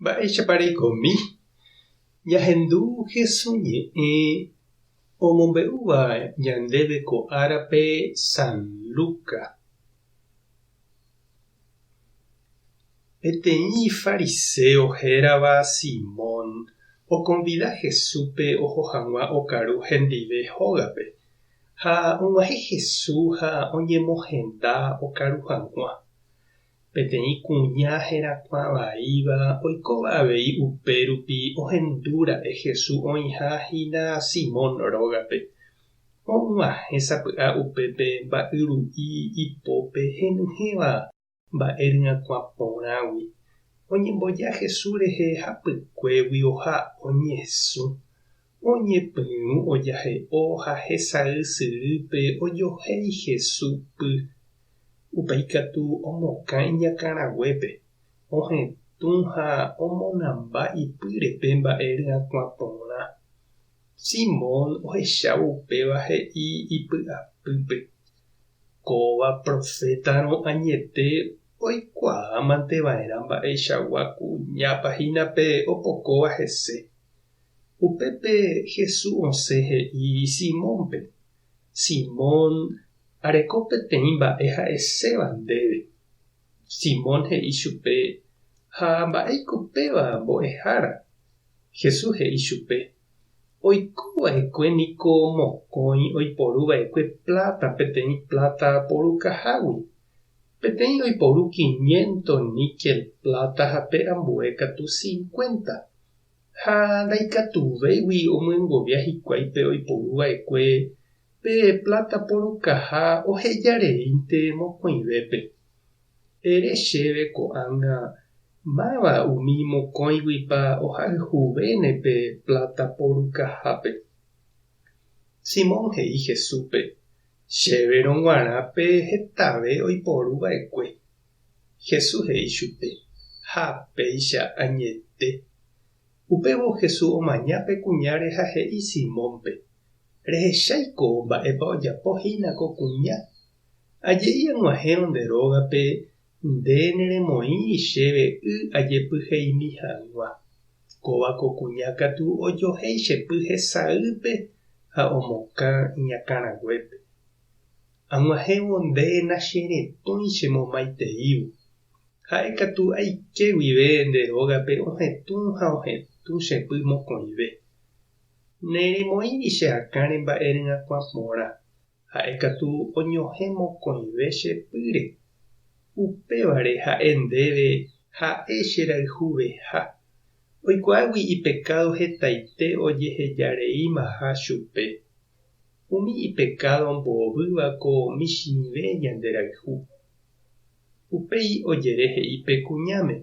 Mba'éichapareikomi jahendu Jesús ñe'ẽ omombe'úva ñandéve ko árape San Lucas. Peteĩ fariseo hérava Simón oconvida Jesúspe oho hag̃ua okaru hendive hógape. Ha og̃uahẽ Jesús ha oñemohenda okaru hag̃ua. Peteĩ kuña herakuã vaíva oikóva avei upérupi ohendúra'e Jesús oĩhahína Simón rógape. Og̃uahẽsapy'a upépe mba'yru'i ipópe henyhẽva mba'ery'akuã porãgui. Oñemboja Jesús rehe hapykuégui oha oñesũ. Oñepyrũ ojahe'o ha hesay syrýpe ojohéi Jesús py. Upéi katu omokã iñakãraguépe. Ohetũ ha omonamba ipyrepe mba'ery'akuã porã. Simón ohechávo upéva he'i ipy'apýpe. Kóva profétarõ añete oikuaamanteva'erã mba'eichagua kuñapahínape opokóva hese. Upépe Jesús osẽ he'i Simónpe. Simón areko peteĩ mba'e ha'eséva ndéve. Simón he'i chupe: ha mba'éiko péva mbo'ehára. Jesús he'i chupe: oikova'ekue niko mokõi oiporuva'ekue plata peteĩ plata porukahágui. Peteĩ oiporu 500 níquel plata ha pe ambue katu 50. Ha ndaikatuvéigui omyengovia hikuái pe oiporuva'ekue pe plata porukaha ohejareínte mokõivépe. Ere chéve ko'ág̃a máva umi mokõiguipa ohayhuvéne pe plata porukahápe. Simón he'i Jesúspe: chéverõ g̃uarãpe hetave oiporuva'ekue. Jesús he'i chupe: ha péicha añete. Upévo Jesús omañápe kuñáre ha he'i Simónpe: rehecháiko mba'épa ojapohína ko kuña. Aje'i ag̃uahẽ ronde rógape nde neremoĩri chéve y ajepyheimi hag̃ua. Kóva ko kuña katu ojohéi chepy hesayýpe ha omokã iñakãraguépe. Ag̃uahẽvo nde nacheretõi chemomaiteívo. Ha'e katu aike guive nde rógape ohetũ ha ohetũ chepy mokõive. Neremoĩri che akãre mba'ery'akuã porã. Ha'e katu oñohẽ mokõive chepýre. Upévare ha'e ndéve ha'e che rayhuveha. Oikuaágui ipecado hetaite ojehejareímaha chupe. Umi ipecado mbovýva ko michĩve ñande rayhu. Upéi ojere he'ipe kuñáme: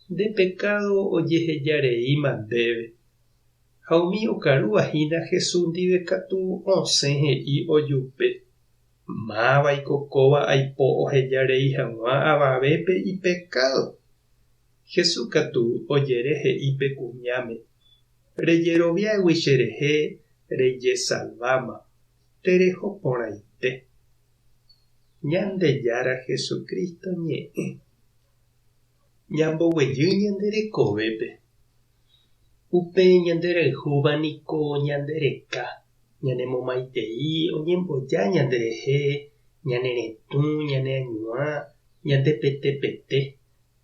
nde pecado ojehejareíma ndéve. Ha umi okaruvahína Jesús ndive katu osẽ he'i ojupe: mávako kóva aipo ohejarei hag̃ua avavépe ipecado. Jesús katu ojere he'ipe kuñáme: rejeroviágui cherehe rejesaváma. Terehoporãite. Ñandejára Jesucristo ñe'ẽ. Ñamboguejy ñande rekovépe. Upe ñande rayhúva niko ñande reka. Ñanemomaitei oñemboja ñande rehe, ñane retũ, ñane añuã, ñande petepete.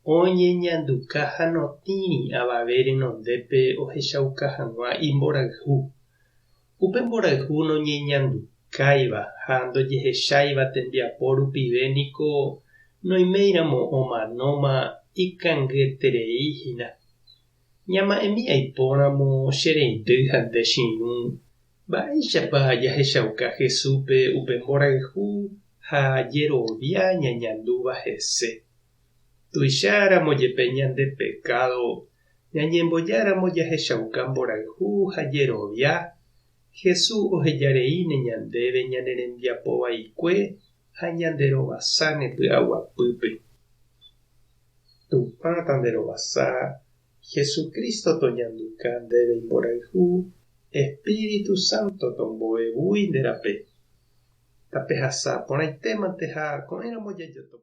Oñeñanduka ha notĩri avave renondépe ohechauka hag̃ua imborayhu. Upe mborayhu noñeñandukáiva ha ndojehecháiva tembiapo rupive niko noiméramo omanóma ikangyetereihína. Ñama'ẽmi aipóramo chereindy ha nde chiũ. Mba'éichapa jahechauka Jesúspe upe mborayhu ha jerovia ñañandúva hese. Tuicharamo jepe ñande pecado ñañembojáramo jahechauka mborayhu ha jerovia. Jesús ohejareíne ñandéve ñane rembiapovaikue ha ñande rovasáne py'aguapýpe. Tupã tande rovasa, Jesucristo toñanduka ndéve imborayhu, Espíritu Santo tombovevúi nde rape. Tapehasa porãitémante ha ko'ẽramo jajoto.